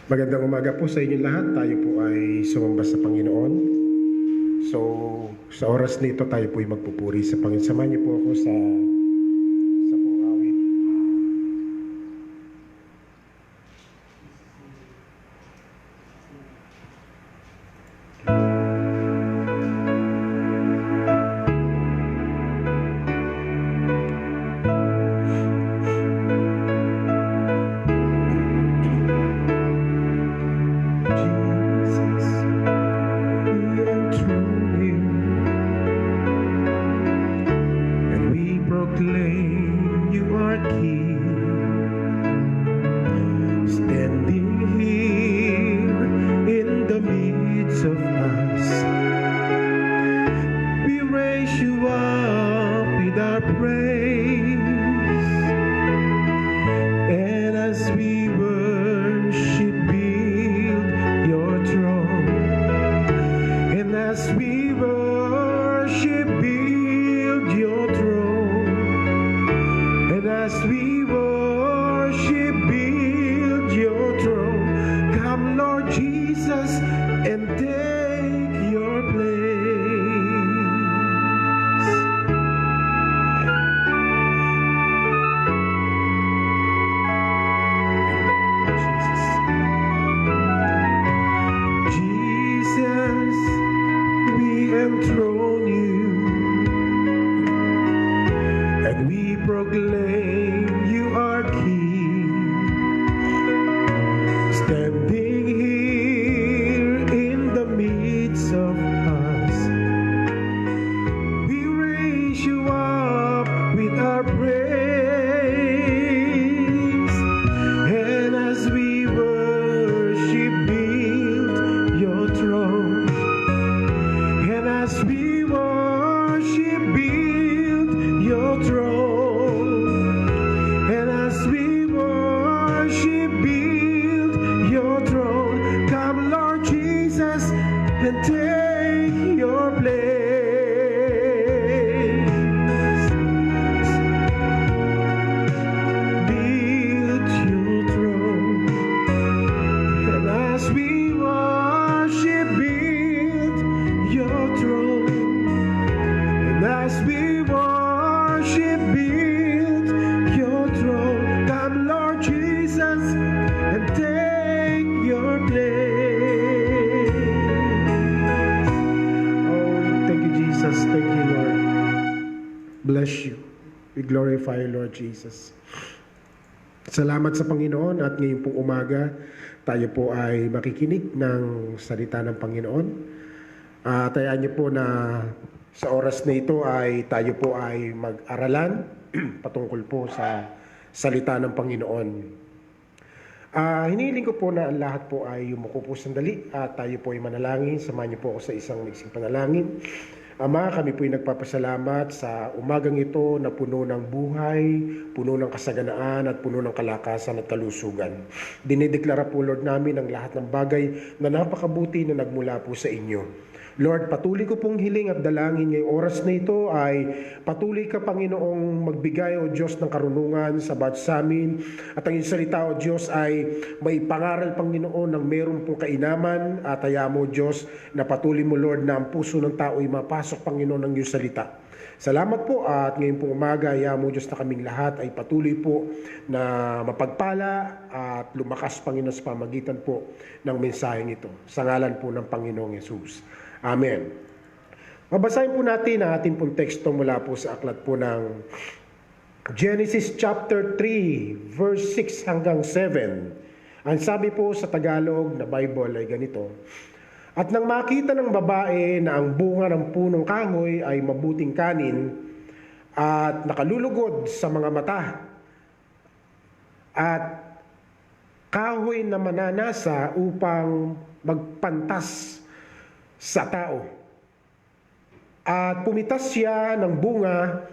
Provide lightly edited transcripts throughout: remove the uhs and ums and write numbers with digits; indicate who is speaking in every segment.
Speaker 1: Magandang umaga po sa inyo lahat. Tayo po ay sumamba sa Panginoon. So, sa oras na ito tayo po ay magpupuri sa Panginoon. Samahan niyo po ako sa pong awit. Proclaim you are King, standing here in the midst of us. We raise you up with our praise, and as we worship, build your throne, and as we worship, build your throne. As we worship, build your throne. Come, Lord Jesus, and take your place. Jesus, we enthrone you, and we proclaim you are King, standing here in the midst of us. We raise you up with our praise, and as we worship, build your throne, and as we worship, build your throne. And take your place. Build your throne, and as we worship, build your throne, and as we worship, build your throne. Come, Lord Jesus, and take your place. Thank you, Lord. Bless you. We glorify you, Lord Jesus. Salamat sa Panginoon at ngayon pong umaga tayo po ay makikinig ng salita ng Panginoon. Tayaan niyo po na sa oras na ito ay tayo po ay mag-aralan patungkol po sa salita ng Panginoon. Hinihiling ko po na ang lahat po ay yumuko po sandali at tayo po ay manalangin. Samahan niyo po ako sa isang maiksing panalangin. Ama, kami po ay nagpapasalamat sa umagang ito na puno ng buhay, puno ng kasaganaan at puno ng kalakasan at kalusugan. Dinideklara po, Lord, namin ang lahat ng bagay na napakabuti na nagmula po sa inyo. Lord, patuloy ko pong hiling at dalangin ngayong oras na ito ay patuloy ka, Panginoong, magbigay, O Diyos, ng karunungan sa bawat sa amin. At ang iyong salita, O Diyos, ay may pangaral, Panginoon, ng meron pong kainaman. At hayaan mo, Diyos, na patuloy mo, Lord, na ang puso ng tao ay mapasok, Panginoon, ng iyong salita. Salamat po at ngayon pong umaga, hayaan mo, Diyos, na kaming lahat ay patuloy po na mapagpala at lumakas, Panginoon, sa pamagitan po ng mensaheng ito. Sa ngalan po ng Panginoong Yesus. Amen. Mabasahin po natin ang ating pong teksto mula po sa aklat po ng Genesis chapter 3, verse 6 hanggang 7. Ang sabi po sa Tagalog na Bible ay ganito: At nang makita ng babae na ang bunga ng punong kahoy ay mabuting kanin at nakalulugod sa mga mata at kahoy na mananasa upang magpantas sa tao. At pumitas siya ng bunga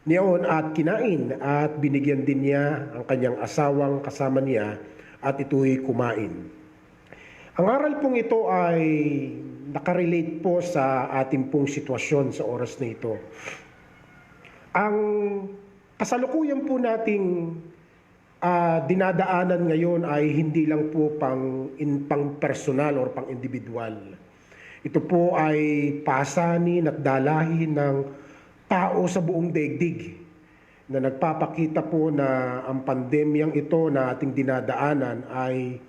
Speaker 1: niyon at kinain at binigyan din niya ang kanyang asawang kasama niya at ito'y kumain. Ang aral pong ito ay nakarelate po sa ating pong sitwasyon sa oras na ito. Ang kasalukuyan po nating dinadaanan ngayon ay hindi lang po pang personal or pang individual. Ito po ay pasanin at dalahin ng tao sa buong daigdig na nagpapakita po na ang pandemyang ito na ating dinadaanan ay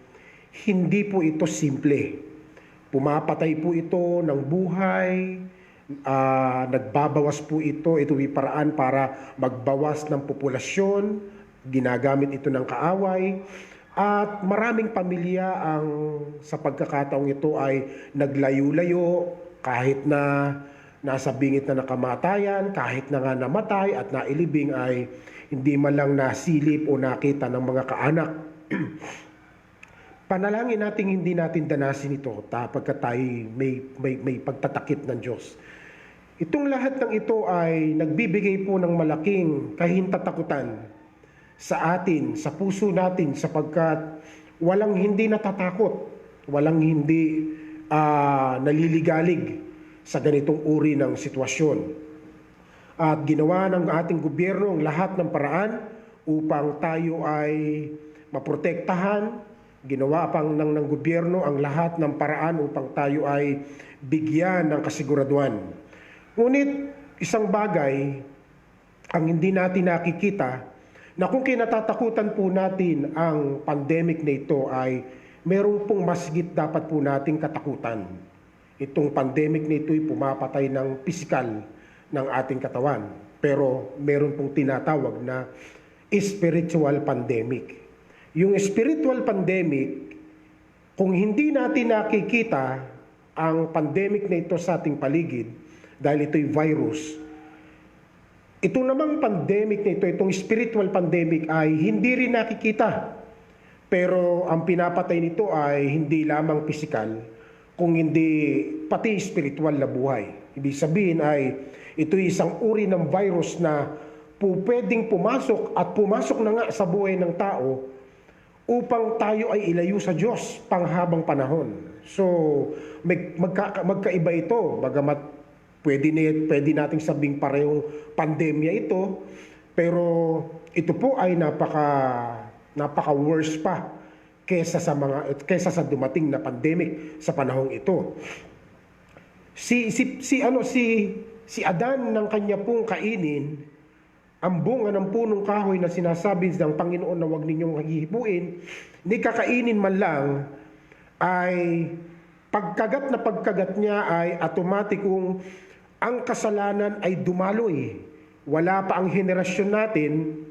Speaker 1: hindi po ito simple. Pumapatay po ito ng buhay, nagbabawas po ito ay paraan para magbawas ng populasyon, ginagamit ito ng kaaway, at maraming pamilya ang sa pagkakataong ito ay naglayo-layo kahit na nasa bingit na nakamatayan, kahit na nga namatay at nailibing ay hindi man lang nasilip o nakita ng mga kaanak. Panalangin natin hindi natin danasin ito pagkat tayo may pagtatakip ng Diyos. Itong lahat ng ito ay nagbibigay po ng malaking kahintatakutan sa atin, sa puso natin, sapagkat walang hindi natatakot, walang hindi naliligalig sa ganitong uri ng sitwasyon. At ginawa ng ating gobyerno ang lahat ng paraan upang tayo ay maprotektahan. Ginawa pang ng gobyerno ang lahat ng paraan upang tayo ay bigyan ng kasiguraduhan. Ngunit isang bagay ang hindi natin nakikita na kung kinatatakutan po natin ang pandemic na ito ay meron pong masgit dapat po nating katakutan. Itong pandemic na ito ay pumapatay ng pisikal ng ating katawan. Pero meron pong tinatawag na spiritual pandemic. Yung spiritual pandemic, kung hindi natin nakikita ang pandemic na ito sa ating paligid, dahil ito'y virus, ito namang pandemic na ito, itong spiritual pandemic ay hindi rin nakikita. Pero ang pinapatay nito ay hindi lamang pisikal, kung hindi pati spiritual na buhay. Ibig sabihin ay ito'y isang uri ng virus na pwedeng pumasok at pumasok na nga sa buhay ng tao upang tayo ay ilayo sa Diyos panghabang panahon. So, magkaiba ito, bagamat pwede nating sabing parehong pandemya ito, pero ito po ay napaka-worse pa kesa sa dumating na pandemic sa panahong ito. Si Adan ng kanya pong kainin ang bunga ng punong kahoy na sinasabi ng Panginoon na huwag ninyong hihipuin, ni kakainin man lang, ay pagkagat niya ay automatikong ang kasalanan ay dumaloy. Wala pa ang henerasyon natin,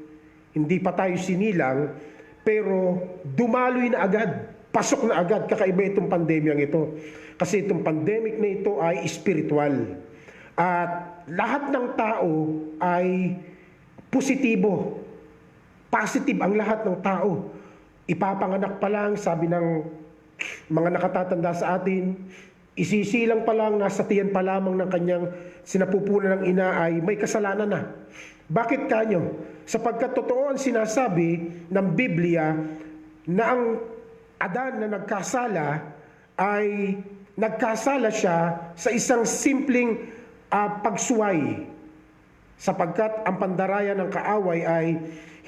Speaker 1: hindi pa tayo sinilang, pero dumaloy na agad, pasok na agad. Kakaiba itong pandemyang ito. Kasi itong pandemic na ito ay spiritual. At lahat ng tao ay positibo. Positive ang lahat ng tao. Ipapanganak pa lang, sabi ng mga nakatatanda sa atin, isisilang pa lang, nasa tiyan pa lamang ng kanyang sinapupunan ng ina ay may kasalanan na. Bakit kanyo? Sapagkat totoo ang sinasabi ng Biblia na ang Adan na nagkasala ay nagkasala siya sa isang simpleng pagsuway. Sapagkat ang pandarayan ng kaaway ay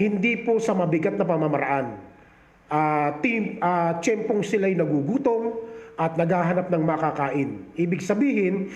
Speaker 1: hindi po sa mabigat na pamamaraan. Tiyempong sila'y nagugutom at naghahanap ng makakain. Ibig sabihin,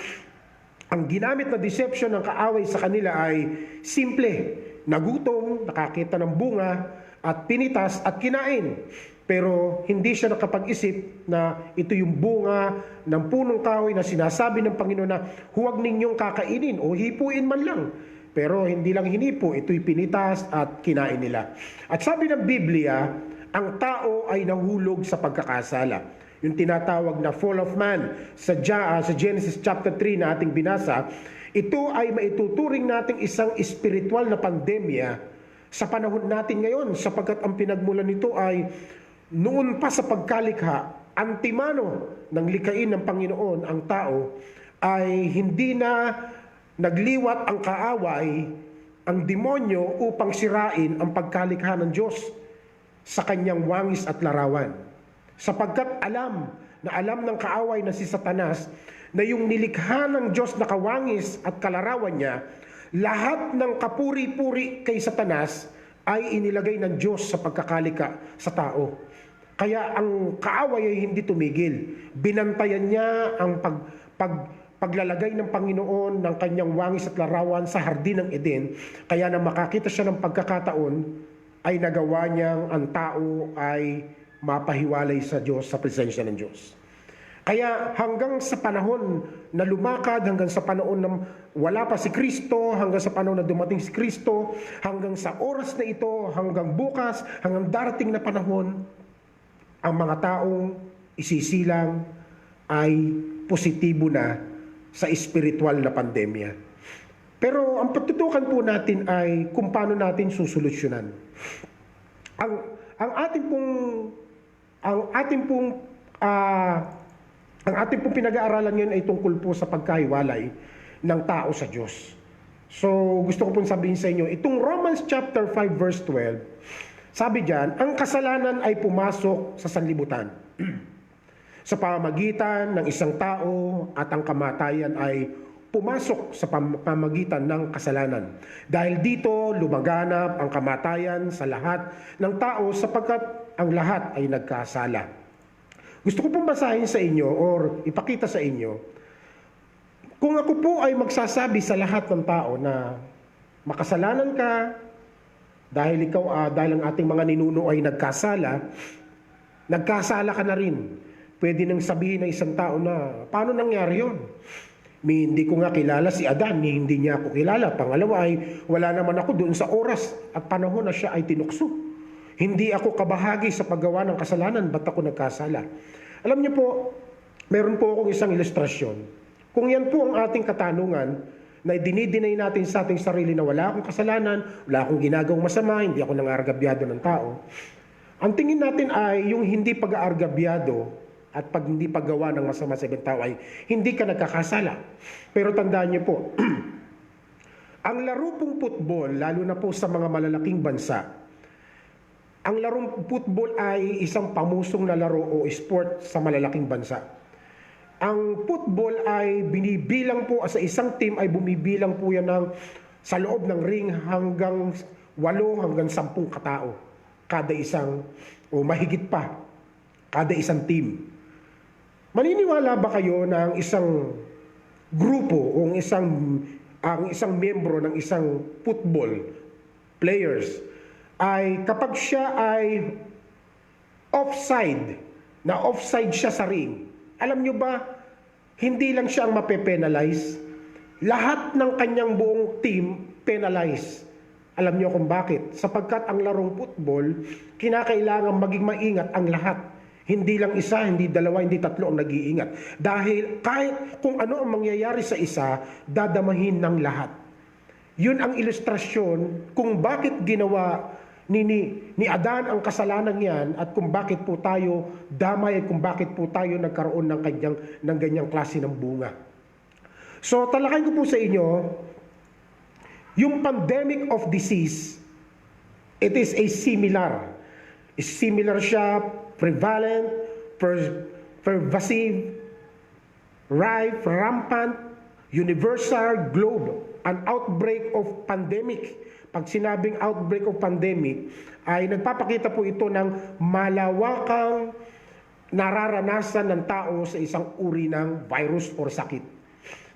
Speaker 1: ang ginamit na deception ng kaaway sa kanila ay simple. Nagutom, nakakita ng bunga, at pinitas at kinain. Pero hindi siya nakapag-isip na ito yung bunga ng punong kahoy na sinasabi ng Panginoon na huwag ninyong kakainin o hipuin man lang. Pero hindi lang hinipo, ito'y pinitas at kinain nila. At sabi ng Biblia, ang tao ay nahulog sa pagkakasala. Yung tinatawag na fall of man sa Genesis chapter 3 na ating binasa, ito ay maituturing nating isang spiritual na pandemya sa panahon natin ngayon, sapagkat ang pinagmulan nito ay noon pa sa pagkalikha, antimano ng likhain ng Panginoon ang tao, ay hindi na nagliwat ang kaaway, ang demonyo upang sirain ang pagkalikha ng Diyos sa kanyang wangis at larawan. Sapagkat alam ng kaaway na si Satanas na yung nilikha ng Diyos na kawangis at kalarawan niya, lahat ng kapuri-puri kay Satanas ay inilagay ng Diyos sa pagkakalika sa tao. Kaya ang kaaway ay hindi tumigil. Binantayan niya ang paglalagay ng Panginoon ng kanyang wangis at larawan sa hardin ng Eden. Kaya na makakita siya ng pagkakataon, ay nagawa niyang ang tao ay mapahiwalay sa Diyos, sa presensya ng Diyos. Kaya hanggang sa panahon na lumakad, hanggang sa panahon na wala pa si Kristo, hanggang sa panahon na dumating si Kristo, hanggang sa oras na ito, hanggang bukas, hanggang darating na panahon, ang mga taong isisilang ay positibo na sa espiritual na pandemya. Pero ang pagtutukan po natin ay kung paano natin susolusyonan. Ang ating pong pinag-aaralan ngayon ay tungkol po sa pagkahiwalay ng tao sa Diyos. So, gusto ko pong sabihin sa inyo, itong Romans chapter 5 verse 12, sabi diyan, ang kasalanan ay pumasok sa sanlibutan sa pamamagitan ng isang tao at ang kamatayan ay pumasok sa pamamagitan ng kasalanan. Dahil dito lumaganap ang kamatayan sa lahat ng tao sapagkat ang lahat ay nagkasala. Gusto ko pong basahin sa inyo or ipakita sa inyo, kung ako po ay magsasabi sa lahat ng tao na makasalanan ka dahil dahil ang ating mga ninuno ay nagkasala ka na rin. Pwede nang sabihin ng isang tao na, paano nangyari yun? Hindi ko nga kilala si Adan, hindi niya ako kilala. Pangalawa ay, wala naman ako doon sa oras at panahon na siya ay tinukso. Hindi ako kabahagi sa paggawa ng kasalanan, ba't ako nagkasala? Alam niyo po, meron po akong isang ilustrasyon. Kung yan po ang ating katanungan, na dinidinay natin sa ating sarili na wala akong kasalanan, wala akong ginagawang masama, hindi ako nangargabyado ng tao. Ang tingin natin ay yung hindi pag-aargabyado at pag hindi paggawa ng masama sa ibang tao ay hindi ka nagkakasala. Pero tandaan niyo po, ang laro pong football, lalo na po sa mga malalaking bansa, ang larong football ay isang pamusong na laro o sport sa malalaking bansa. Ang football ay binibilang po sa isang team ay bumibilang po yan sa loob ng ring hanggang 8 hanggang 10 katao. Kada isang o mahigit pa. Kada isang team. Maniniwala ba kayo na ang isang grupo o ang isang miyembro ng isang football players ay kapag siya ay offside siya sa ring, alam nyo ba, hindi lang siya ang mape-penalize, lahat ng kanyang buong team penalize. Alam nyo kung bakit? Sapagkat ang larong football, kinakailangan maging maingat ang lahat. Hindi lang isa, hindi dalawa, hindi tatlo ang nag-iingat. Dahil kahit kung ano ang mangyayari sa isa, dadamahin ng lahat. Yun ang ilustrasyon kung bakit ginawa ni Adan ang kasalanan yan at kung bakit po tayo damay at kung bakit po tayo nagkaroon ng ganyang klase ng bunga. So talakayin ko po sa inyo, yung pandemic of disease, it is a similar. Similar siya, prevalent, pervasive, rife, rampant, universal, globe, an outbreak of pandemic. Pag sinabing outbreak of pandemic, ay nagpapakita po ito ng malawakang nararanasan ng tao sa isang uri ng virus or sakit.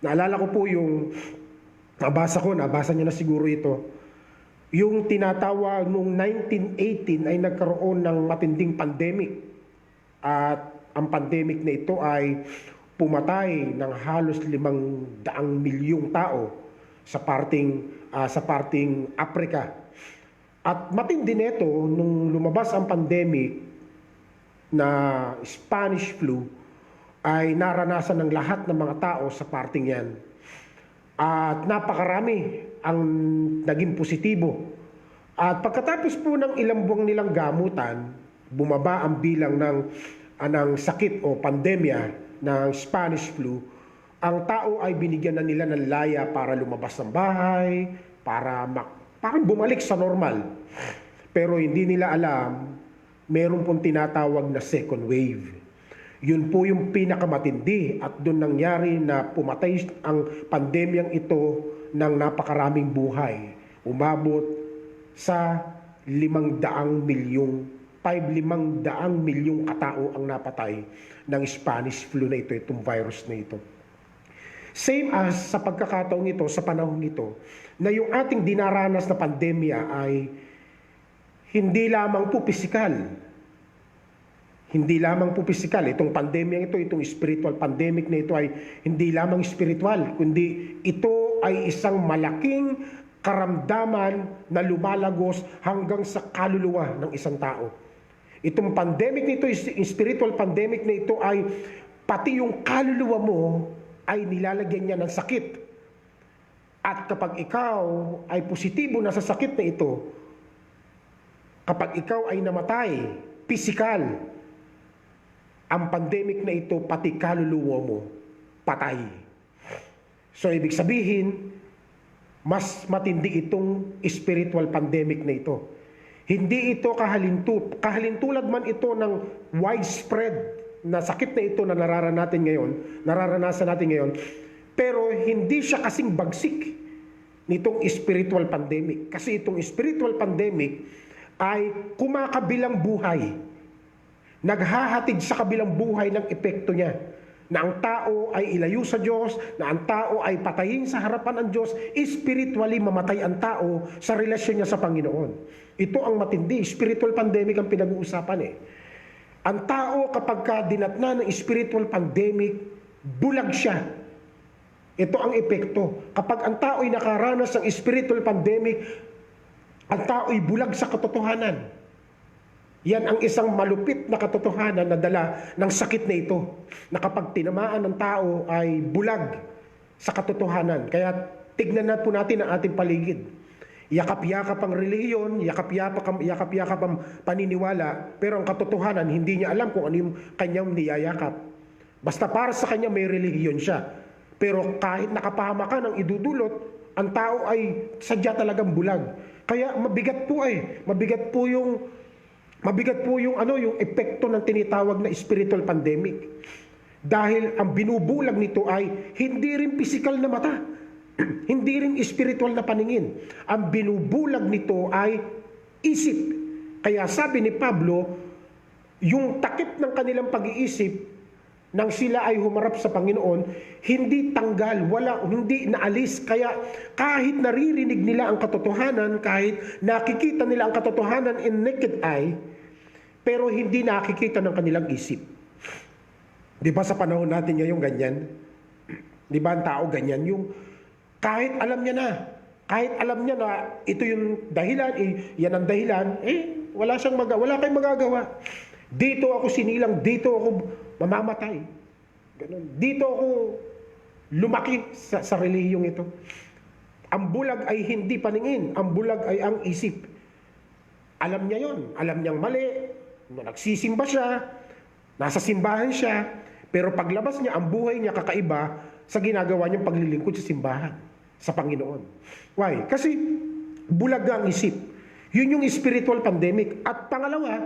Speaker 1: Naalala ko po yung nabasa niyo na siguro ito, yung tinatawag noong 1918 ay nagkaroon ng matinding pandemic. At ang pandemic na ito ay pumatay ng halos 500 milyong tao sa parting Africa. At matindi nito nung lumabas ang pandemic na Spanish flu ay naranasan ng lahat ng mga tao sa parting yan. At napakarami ang naging positibo. At pagkatapos po ng ilang buwang nilang gamutan, bumaba ang bilang ng sakit o pandemya ng Spanish flu. Ang tao ay binigyan na nila ng laya para lumabas ng bahay, parang bumalik sa normal. Pero hindi nila alam, meron pong tinatawag na second wave. Yun po yung pinakamatindi at doon nangyari na pumatay ang pandemyang ito ng napakaraming buhay. Umabot sa 500 milyong katao ang napatay ng Spanish flu na ito, itong virus na ito. Same as sa pagkakataong ito, sa panahon ito, na yung ating dinaranas na pandemya ay hindi lamang po pisikal. Hindi lamang po pisikal. Itong pandemya ito, itong spiritual pandemic na ito ay hindi lamang spiritual, kundi ito ay isang malaking karamdaman na lumalagos hanggang sa kaluluwa ng isang tao. Itong pandemic nito, spiritual pandemic na ito ay pati yung kaluluwa mo ay nilalagyan niya ng sakit. At kapag ikaw ay positibo na sa sakit na ito, kapag ikaw ay namatay, pisikal, ang pandemic na ito, pati kaluluwa mo, patay. So, ibig sabihin, mas matindi itong spiritual pandemic na ito. Hindi ito kahalintulad man ito ng widespread na sakit na ito na nararanasan natin ngayon, pero hindi siya kasing bagsik nitong spiritual pandemic. Kasi itong spiritual pandemic ay kumakabilang buhay. Naghahatid sa kabilang buhay ng epekto niya. Na ang tao ay ilayo sa Diyos, na ang tao ay patayin sa harapan ng Diyos, spiritually mamatay ang tao sa relasyon niya sa Panginoon. Ito ang matindi. Spiritual pandemic ang pinag-uusapan eh. Ang tao kapag dinatna ng spiritual pandemic, bulag siya. Ito ang epekto. Kapag ang tao ay nakaranas ng spiritual pandemic, ang tao ay bulag sa katotohanan. Yan ang isang malupit na katotohanan na dala ng sakit na ito. Na kapag tinamaan ng tao ay bulag sa katotohanan. Kaya tignan na po natin ang ating paligid. Yakap-yakap ang relihiyon, yakap-yakap ang paniniwala, pero ang katotohanan, hindi niya alam kung ano yung kanyang niyayakap. Basta para sa kanya may relihiyon siya. Pero kahit nakapahamakan ang idudulot, ang tao ay sadya talagang bulag. Kaya mabigat po yung epekto ng tinitawag na spiritual pandemic. Dahil ang binubulag nito ay hindi rin physical na mata, hindi rin spiritual na paningin. Ang binubulag nito ay isip. Kaya sabi ni Pablo, yung takip ng kanilang pag-iisip nang sila ay humarap sa Panginoon, hindi tanggal, hindi naalis. Kaya kahit naririnig nila ang katotohanan, kahit nakikita nila ang katotohanan in naked eye, pero hindi nakikita ng kanilang isip. Di ba sa panahon natin ngayon ganyan? Di ba ang tao ganyan? Yung kahit alam niya na ito yung dahilan, yan ang dahilan, wala kayong magagawa. Dito ako sinilang, dito ako mamamatay. Ganun. Dito ako lumaki sa relihiyong ito. Ang bulag ay hindi paningin, ang bulag ay ang isip. Alam niya yon, alam niyang mali, nagsisimba siya, nasa simbahan siya, pero paglabas niya, ang buhay niya kakaiba sa ginagawa niyang paglilingkod sa simbahan, sa Panginoon. Why? Kasi bulag ang isip. Yun yung spiritual pandemic. At pangalawa,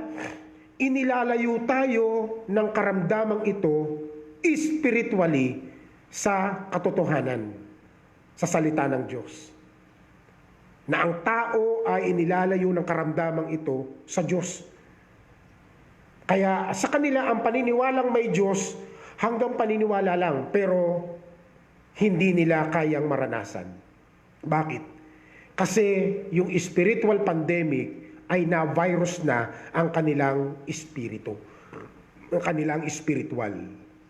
Speaker 1: inilalayo tayo ng karamdamang ito spiritually sa katotohanan, sa salita ng Diyos. Na ang tao ay inilalayo ng karamdamang ito sa Diyos. Kaya sa kanila ang paniniwalang may Diyos hanggang paniniwala lang, pero hindi nila kayang maranasan. Bakit? Kasi yung spiritual pandemic ay na-virus na ang kanilang espiritu. Ang kanilang spiritual.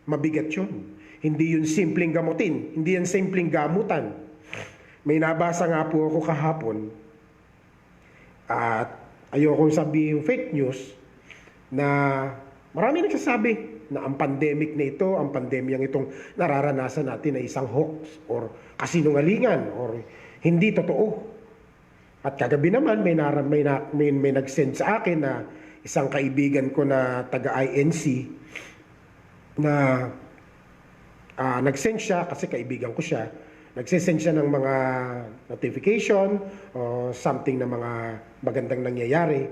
Speaker 1: Mabigat yun. Hindi yun simpleng gamutin. Hindi yan simpleng gamutan. May nabasa nga po ako kahapon at ayokong sabihin fake news na marami nagsasabi na ang pandemic na ito, ang pandemyang itong nararanasan natin ay isang hoax or kasinungalingan or hindi totoo. At kagabi naman may nag-send sa akin na isang kaibigan ko na taga-INC na nag-send siya kasi kaibigan ko siya. Nag-send siya ng mga notification o something na mga magandang nangyayari.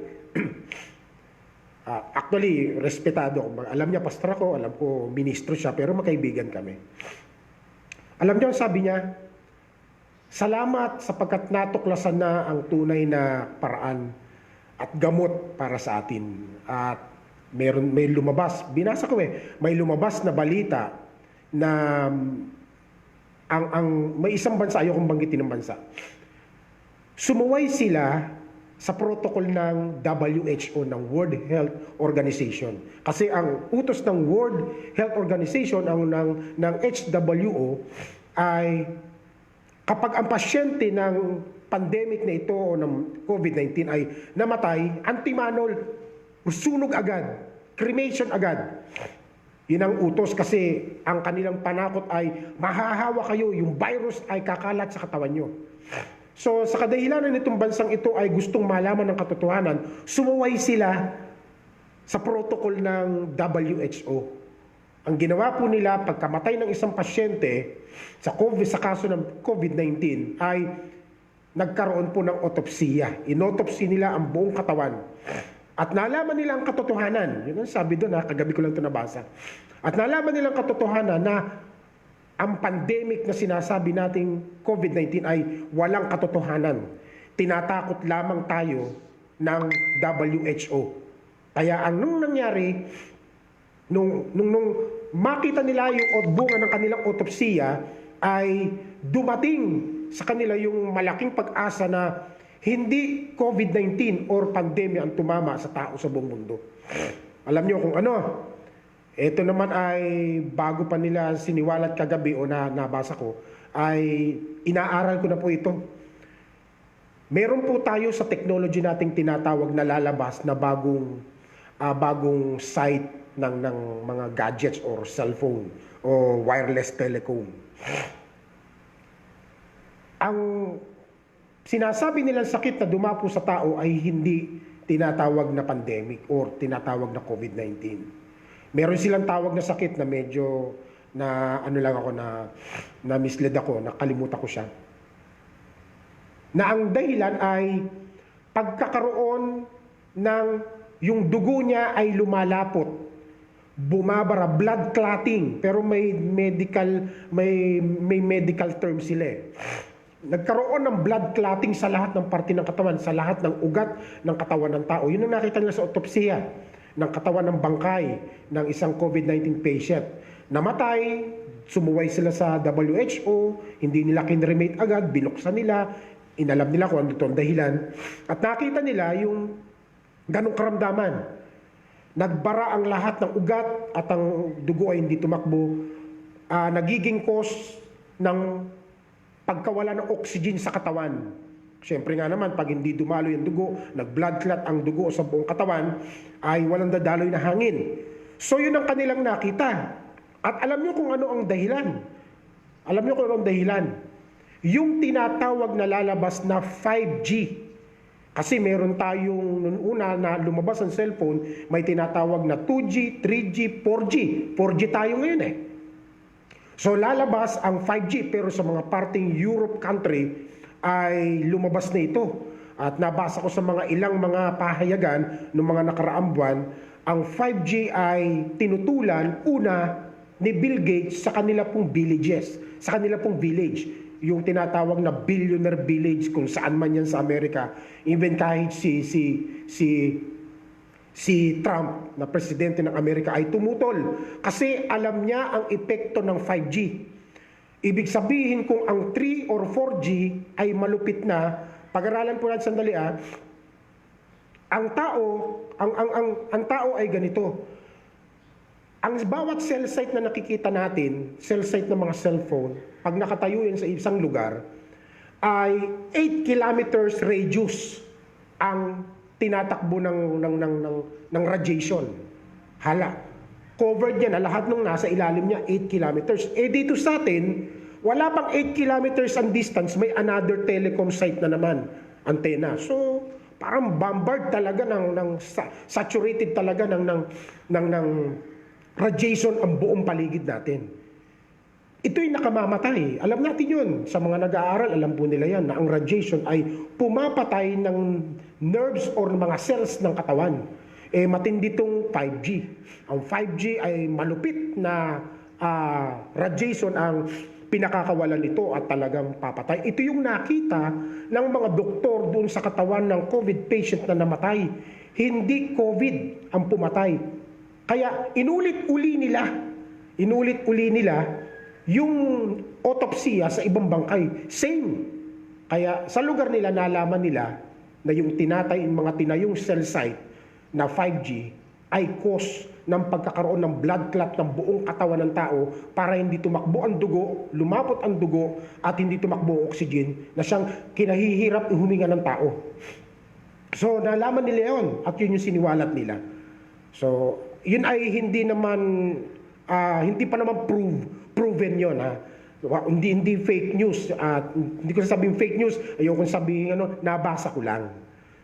Speaker 1: Actually, respetado ko. Alam niya, pastor ako, alam ko, ministro siya, pero magkaibigan kami. Alam niyo, sabi niya, salamat sapagkat natuklasan na ang tunay na paraan at gamot para sa atin. At may lumabas, binasa ko may lumabas na balita na may isang bansa, ayokong banggitin ng bansa, sumuway sila sa protocol ng WHO, ng World Health Organization. Kasi ang utos ng World Health Organization, ng WHO, ay kapag ang pasyente ng pandemic na ito o ng COVID-19 ay namatay, antimanol, sunog agad, cremation agad. Yun ang utos kasi ang kanilang panakot ay mahahawa kayo, yung virus ay kakalat sa katawan nyo. So sa kadahilanan nitong bansang ito ay gustong malaman ng katotohanan, sumuway sila sa protocol ng WHO. Ang ginawa po nila pagkamatay ng isang pasyente sa kaso ng COVID-19 ay nagkaroon po ng otopsiya. Inotopsy nila ang buong katawan. At nalaman nila ang katotohanan. Yun ang sabi doon, kagabi ko lang ito nabasa. At nalaman nila ang katotohanan na ang pandemic na sinasabi nating COVID-19 ay walang katotohanan. Tinatakot lamang tayo ng WHO. Kaya ang nung nangyari, nung makita nila yung bunga ng kanilang otopsiya, ay dumating sa kanila yung malaking pag-asa na hindi COVID-19 or pandemya ang tumama sa tao sa buong mundo. Alam niyo kung ano? Ito naman ay bago pa nila siniwalat kagabi o nabasa ko, ay inaaral ko na po ito. Meron po tayo sa technology nating tinatawag na lalabas na bagong site ng mga gadgets or cellphone o wireless telecom. Ang sinasabi nilang sakit na dumapo sa tao ay hindi tinatawag na pandemic or tinatawag na COVID-19. Meron silang tawag na sakit na medyo na mislead ako, nakalimutan ko siya. Na ang dahilan ay pagkakaroon ng yung dugo niya ay lumalapot, bumabara, blood clotting, pero may medical term sila eh. Nagkaroon ng blood clotting sa lahat ng parte ng katawan, sa lahat ng ugat ng katawan ng tao. Yun ang nakita nila sa autopsiya ng katawan ng bangkay ng isang COVID-19 patient. Namatay, sumuway sila sa WHO, hindi nila kinremate agad, binuksan nila, inalam nila kung ano ito ang dahilan. At nakita nila yung ganong karamdaman. Nagbara ang lahat ng ugat at ang dugo ay hindi tumakbo. Nagiging cause ng pagkawala ng oxygen sa katawan. Siyempre nga naman, pag hindi dumalo yung dugo, nag-blood clot ang dugo sa buong katawan, ay walang dadaloy na hangin. So yun ang kanilang nakita. At alam nyo kung ano ang dahilan. Alam nyo kung ano ang dahilan. Yung tinatawag na lalabas na 5G. Kasi meron tayong noon una na lumabas ang cellphone, may tinatawag na 2G, 3G, 4G. 4G tayo ngayon eh. So lalabas ang 5G pero sa mga parting Europe country ay lumabas na ito. At nabasa ko sa ilang mga pahayagan ng mga nakaraang buwan, ang 5G ay tinutulan una ni Bill Gates sa kanila pong villages, sa kanila pong village. Yung tinatawag na billionaire village kung saan man yan sa Amerika. Even kahit si Trump na presidente ng Amerika ay tumutol kasi alam niya ang epekto ng 5G. Ibig sabihin kung ang 3 or 4G ay malupit na, pag-aralan po natin sandali ang tao ay ganito. Ang bawat cell site na nakikita natin, cell site ng mga cellphone, pag nakatayo yan sa isang lugar, ay 8 kilometers radius ang tinatakbo ng radiation. Hala. Covered yan, lahat ng nasa ilalim niya, 8 kilometers. Dito sa atin, wala pang 8 kilometers ang distance, may another telecom site na naman, antena. So, parang bombard talaga saturated talaga ng radiation ang buong paligid natin. Ito'y nakamamatay. Alam natin yun. Sa mga nag-aaral, alam po nila yan na ang radiation ay pumapatay ng nerves or mga cells ng katawan. Matindi itong 5G. Ang 5G ay malupit na radiation ang pinakakawalan ito at talagang papatay. Ito yung nakita ng mga doktor doon sa katawan ng COVID patient na namatay. Hindi COVID ang pumatay. Kaya inulit-uli nila yung autopsiya sa ibang bangkay. Same. Kaya sa lugar nila nalaman nila na yung mga tinayong cell site na 5G ay cause ng pagkakaroon ng blood clot ng buong katawan ng tao para hindi tumakbo ang dugo, lumapot ang dugo at hindi tumakbo ang oxygen na siyang kinahihirap huminga ng tao. So nalaman nila yun at yun yung siniwalat nila. So yun ay hindi pa naman proven yun ha. Hindi fake news at hindi ko sabing fake news, ayoko sabihin nabasa ko lang.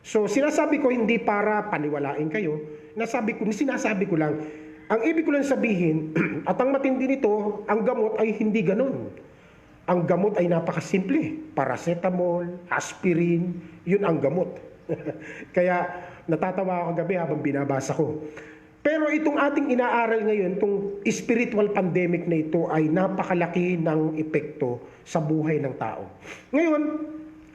Speaker 1: So sinasabi ko hindi para paniwalain kayo, sinasabi ko lang, ang ibig ko lang sabihin at ang matindi nito, ang gamot ay hindi ganun. Ang gamot ay napakasimple, paracetamol, aspirin, yun ang gamot. Kaya natatawa ako gabi habang binabasa ko. Pero itong ating inaaral ngayon, itong spiritual pandemic na ito ay napakalaki ng epekto sa buhay ng tao. Ngayon,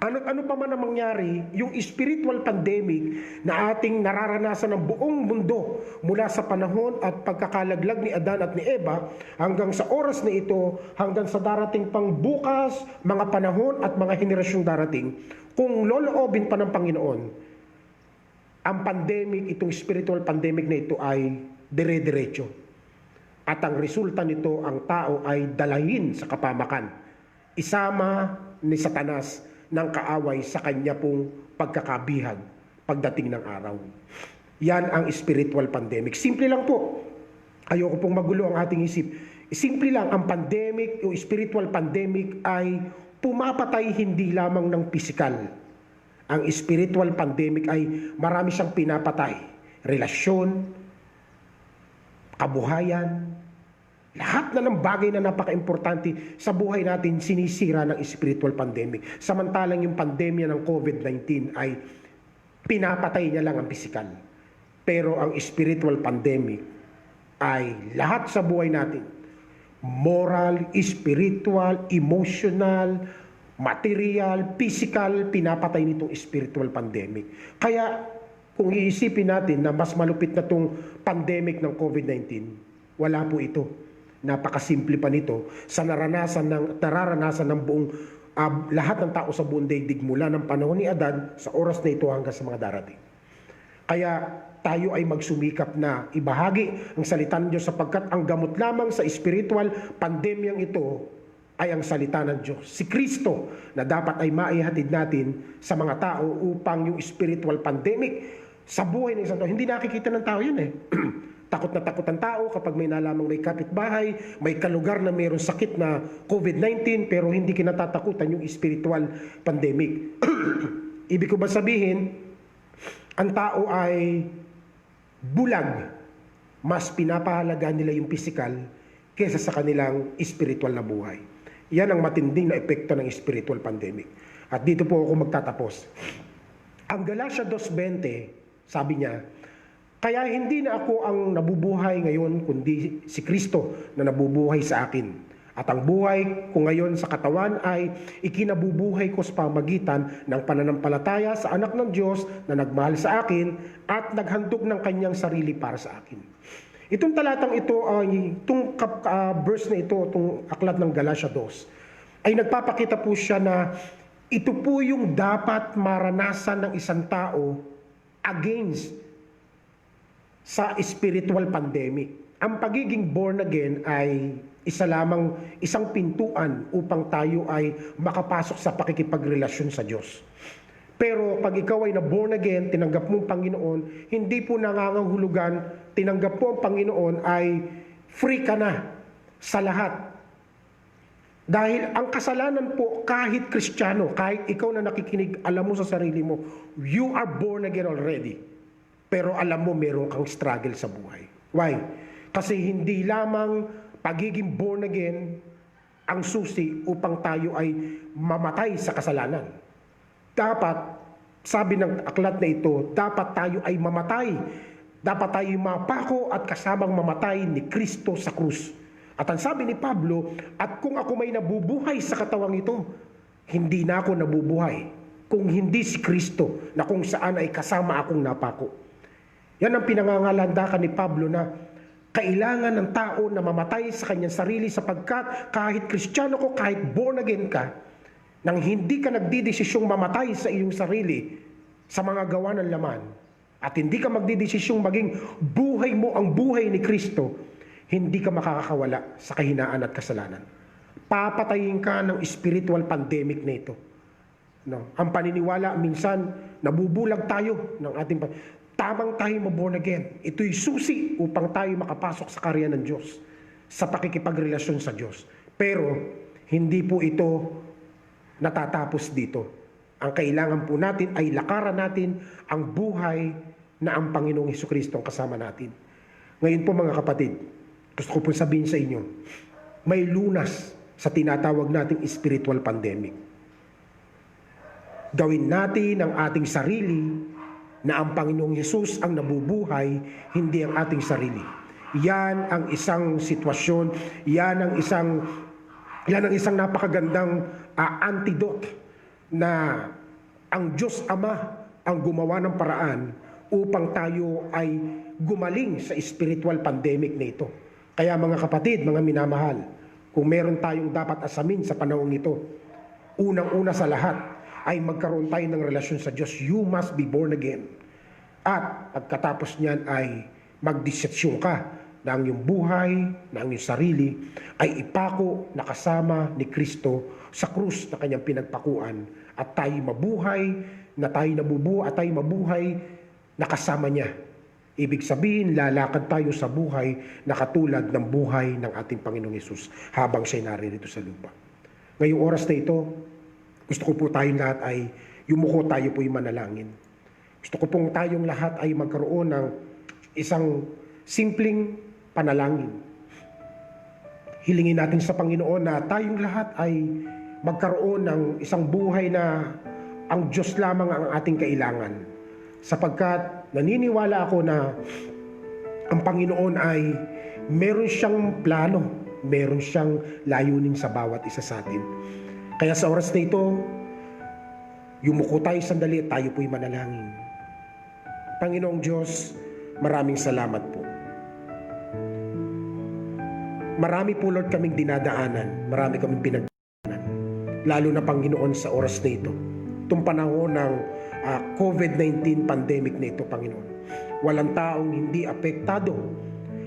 Speaker 1: ano pa man ang mangyari, yung spiritual pandemic na ating nararanasan ng buong mundo mula sa panahon at pagkakalaglag ni Adan at ni Eva hanggang sa oras na ito, hanggang sa darating pang bukas, mga panahon at mga henerasyong darating, kung loloobin pa ng Panginoon, ang pandemic, itong spiritual pandemic na ito ay dire-diretso. At ang resulta nito, ang tao ay dalahin sa kapamakan. Isama ni Satanas ng kaaway sa kanya pong pagkakabihag pagdating ng araw. Yan ang spiritual pandemic. Simple lang po. Ayoko pong magulo ang ating isip. Simple lang, ang pandemic, o spiritual pandemic ay pumapatay hindi lamang ng pisikal. Ang spiritual pandemic ay marami siyang pinapatay. Relasyon, kabuhayan, lahat na ng bagay na napaka-importante sa buhay natin sinisira ng spiritual pandemic. Samantalang yung pandemya ng COVID-19 ay pinapatay niya lang ang pisikal. Pero ang spiritual pandemic ay lahat sa buhay natin. Moral, spiritual, emotional, material, physical, pinapatay nitong spiritual pandemic. Kaya kung iisipin natin na mas malupit na itong pandemic ng COVID-19, wala po ito. Napakasimple pa nito sa nararanasan ng buong lahat ng tao sa buong daigdig mula ng panahon ni Adan sa oras na ito hanggang sa mga darating. Kaya tayo ay magsumikap na ibahagi ang salita ng Diyos sapagkat ang gamot lamang sa spiritual pandemyang ito ay ang salita ng Diyos. Si Kristo na dapat ay maihatid natin sa mga tao upang yung spiritual pandemic sa buhay ng isang tao, hindi nakikita ng tao yun eh. Takot na takot ang tao kapag may nalamang may kapitbahay, may kalugar na mayroong sakit na COVID-19 pero hindi kinatatakutan yung spiritual pandemic. Ibig ko ba sabihin, ang tao ay bulag, mas pinapahalaga nila yung physical kaysa sa kanilang spiritual na buhay. Yan ang matinding na epekto ng spiritual pandemic. At dito po ako magtatapos. Ang Galatia 2:20, sabi niya, kaya hindi na ako ang nabubuhay ngayon, kundi si Kristo na nabubuhay sa akin. At ang buhay ko ngayon sa katawan ay ikinabubuhay ko sa pamagitan ng pananampalataya sa anak ng Diyos na nagmahal sa akin at naghandog ng kanyang sarili para sa akin. Itong talatang ito, itong verse na ito, itong aklat ng Galatia 2, ay nagpapakita po siya na ito po yung dapat maranasan ng isang tao against sa spiritual pandemic. Ang pagiging born again ay isang pintuan upang tayo ay makapasok sa pakikipagrelasyon sa Diyos. Pero pag ikaw ay na born again, tinanggap mo ang Panginoon, hindi po nangangahulugan, tinanggap mo ang Panginoon ay free ka na sa lahat. Dahil ang kasalanan po, kahit Kristiyano, kahit ikaw na nakikinig, alam mo sa sarili mo, you are born again already. Pero alam mo, meron kang struggle sa buhay. Why? Kasi hindi lamang pagiging born again ang susi upang tayo ay mamatay sa kasalanan. Dapat, sabi ng aklat na ito, dapat tayo ay mamatay. Dapat tayo mapako at kasamang mamatay ni Kristo sa krus. At ang sabi ni Pablo, at kung ako may nabubuhay sa katawang ito, hindi na ako nabubuhay kung hindi si Kristo na kung saan ay kasama akong napako. Yan ang pinangangalandakan ni Pablo na kailangan ng tao na mamatay sa kanyang sarili sapagkat kahit Kristiyano ko, kahit born again ka, nang hindi ka nagdidesisyong mamatay sa iyong sarili sa mga gawa ng laman at hindi ka magdidesisyong maging buhay mo ang buhay ni Kristo, hindi ka makakawala sa kahinaan at kasalanan. Papatayin ka ng spiritual pandemic na ito. No? Ang paniniwala, minsan, nabubulag tayo ng ating tamang tayo ma-born again. Ito'y susi upang tayo makapasok sa karya ng Diyos, sa pakikipagrelasyon sa Diyos. Pero, hindi po ito natatapos dito. Ang kailangan po natin ay lakaran natin ang buhay na ang Panginoong Hesukristo ang kasama natin. Ngayon po mga kapatid, gusto ko po sabihin sa inyo, may lunas sa tinatawag nating spiritual pandemic. Gawin natin ang ating sarili na ang Panginoong Hesus ang nabubuhay, hindi ang ating sarili. Yan ang isang sitwasyon, yan ang isang napakagandang antidote na ang Diyos Ama ang gumawa ng paraan upang tayo ay gumaling sa spiritual pandemic na ito. Kaya mga kapatid, mga minamahal, kung meron tayong dapat asamin sa panahong ito, unang-una sa lahat ay magkaroon tayo ng relasyon sa Diyos. You must be born again. At pagkatapos niyan ay magdesisyon ka na ang iyong buhay, na ang iyong sarili ay ipako na kasama ni Kristo sa krus na kanyang pinagpakuan at tayo mabuhay, na tayo nabubuhay at tayo mabuhay na kasama niya. Ibig sabihin, lalakad tayo sa buhay na katulad ng buhay ng ating Panginoong Hesus habang siya'y naririto sa lupa. Ngayong oras na ito, gusto ko po tayong lahat ay yumuko tayo po yung manalangin. Gusto ko pong tayong lahat ay magkaroon ng isang simpleng panalangin. Hilingin natin sa Panginoon na tayong lahat ay magkaroon ng isang buhay na ang Diyos lamang ang ating kailangan. Sapagkat naniniwala ako na ang Panginoon ay meron siyang plano, meron siyang layunin sa bawat isa sa atin. Kaya sa oras na ito, yumuko tayo sandali at tayo po'y manalangin. Panginoong Diyos, maraming salamat po. Marami po Lord kaming dinadaanan, marami kaming pinagdaanan. Lalo na Panginoon sa oras na ito. Itong panahon ng COVID-19 pandemic na ito, Panginoon. Walang taong hindi apektado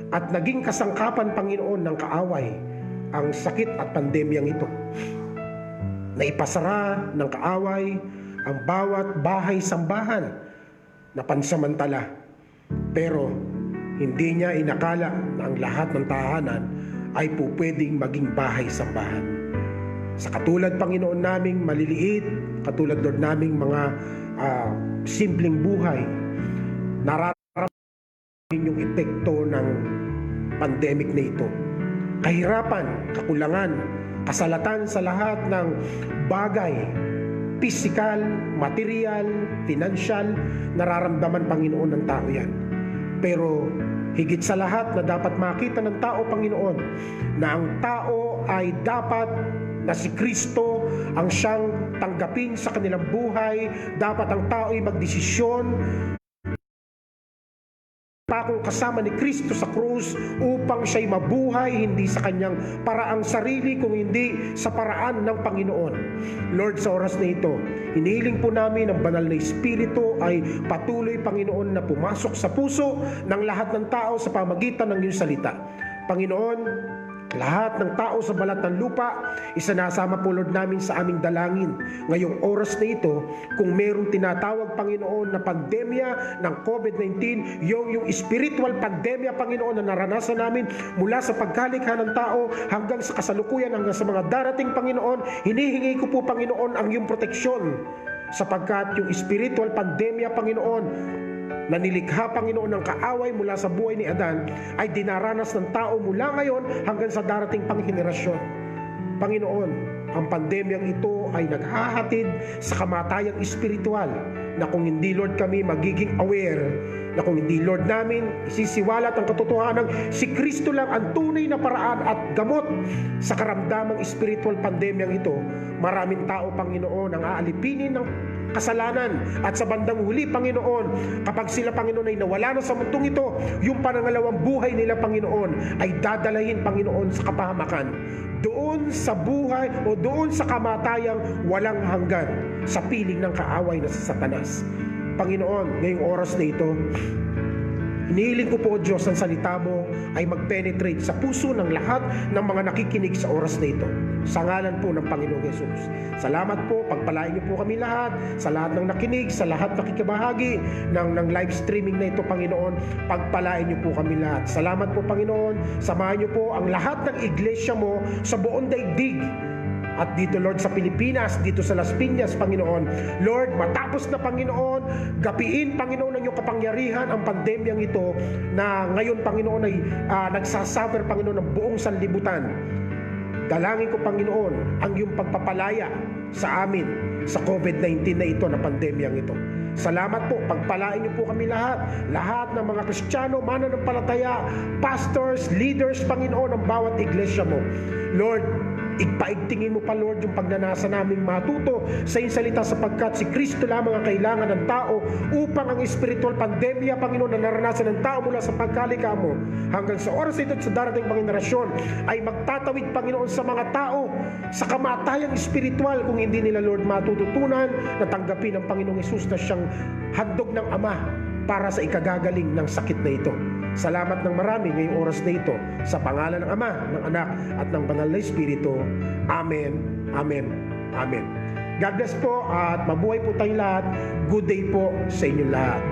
Speaker 1: at naging kasangkapan, Panginoon, ng kaaway ang sakit at pandemyang ito. Naipasara ng kaaway ang bawat bahay-sambahan na pansamantala. Pero hindi niya inakala na ang lahat ng tahanan ay po pwedeng maging bahay-sambahan. Sa katulad, Panginoon, naming maliliit, katulad Lord naming mga simpleng buhay, nararamdaman yung epekto ng pandemic na ito. Kahirapan, kakulangan, kasalatan sa lahat ng bagay, physical, material, financial, nararamdaman, Panginoon, ng tao yan. Pero higit sa lahat na dapat makita ng tao, Panginoon, na ang tao ay dapat na si Kristo ang siyang tanggapin sa kanilang buhay. Dapat ang tao ay magdesisyon pakong kasama ni Kristo sa krus upang siya'y mabuhay hindi sa kanyang paraang sarili kung hindi sa paraan ng Panginoon. Lord, sa oras na ito, hinihiling po namin ang banal na Espiritu ay patuloy, Panginoon, na pumasok sa puso ng lahat ng tao sa pamagitan ng iyong salita. Panginoon, lahat ng tao sa balat ng lupa, isinasama po Lord namin sa aming dalangin. Ngayong oras na ito, kung merong tinatawag, Panginoon, na pandemya ng COVID-19, yung spiritual pandemya, Panginoon, na naranasan namin mula sa pagkalikha ng tao hanggang sa kasalukuyan, hanggang sa mga darating, Panginoon, hinihingi ko po, Panginoon, ang iyong proteksyon. Sapagkat yung spiritual pandemya, Panginoon, na nilikha, Panginoon, ng kaaway mula sa buhay ni Adan ay dinaranas ng tao mula ngayon hanggang sa darating pang henerasyon. Panginoon, ang pandemyang ito ay naghahatid sa kamatayang espiritual na kung hindi, Lord, kami magiging aware na kung hindi Lord namin isisiwalat ang katotohanan si Kristo lang ang tunay na paraan at gamot sa karamdamang spiritual pandemyang ito, maraming tao, Panginoon, ang aalipinin ng kasalanan at sa bandang huli, Panginoon, kapag sila, Panginoon, ay nawala na sa mundong ito, yung panangalawang buhay nila, Panginoon, ay dadalahin, Panginoon, sa kapahamakan, doon sa buhay o doon sa kamatayang walang hanggan, sa piling ng kaaway na si Satanas. Panginoon, ngayong oras na ito, inihiling ko po, Diyos, ang salita mo ay mag-penetrate sa puso ng lahat ng mga nakikinig sa oras na ito. Sa ngalan po ng Panginoong Yesus. Salamat po, pagpalain niyo po kami lahat, sa lahat ng nakinig, sa lahat nakikibahagi ng live streaming na ito, Panginoon. Pagpalain niyo po kami lahat. Salamat po, Panginoon. Samahan niyo po ang lahat ng iglesia mo sa buong daigdig. At dito, Lord, sa Pilipinas, dito sa Las Piñas, Panginoon. Lord, matapos na, Panginoon, gapiin, Panginoon, ang iyong kapangyarihan ang pandemyang ito na ngayon, Panginoon, ay nagsasuffer, Panginoon, ng buong sanlibutan. Dalangin ko, Panginoon, ang iyong pagpapalaya sa amin sa COVID-19 na ito, na pandemyang ito. Salamat po, pagpalain niyo po kami lahat ng mga Kristiyano, mananampalataya, pastors, leaders, Panginoon, ng bawat iglesia mo. Lord, igpaigtingin mo pa, Lord, yung pagnanasa naming matuto sa iyong salita, sapagkat si Kristo lamang ang kailangan ng tao upang ang spiritual pandemya, Panginoon, na naranasan ng tao mula sa pagkalika mo hanggang sa oras ito at sa darating pang henerasyon ay magtatawid, Panginoon, sa mga tao sa kamatayang spiritual kung hindi nila, Lord, matututunan na tanggapin ang Panginoong Hesus na siyang handog ng Ama para sa ikagagaling ng sakit na ito. Salamat ng marami ngayong oras na ito, sa pangalan ng Ama, ng Anak, at ng Banal na Espiritu. Amen, Amen, Amen. God bless po at mabuhay po tayong lahat. Good day po sa inyong lahat.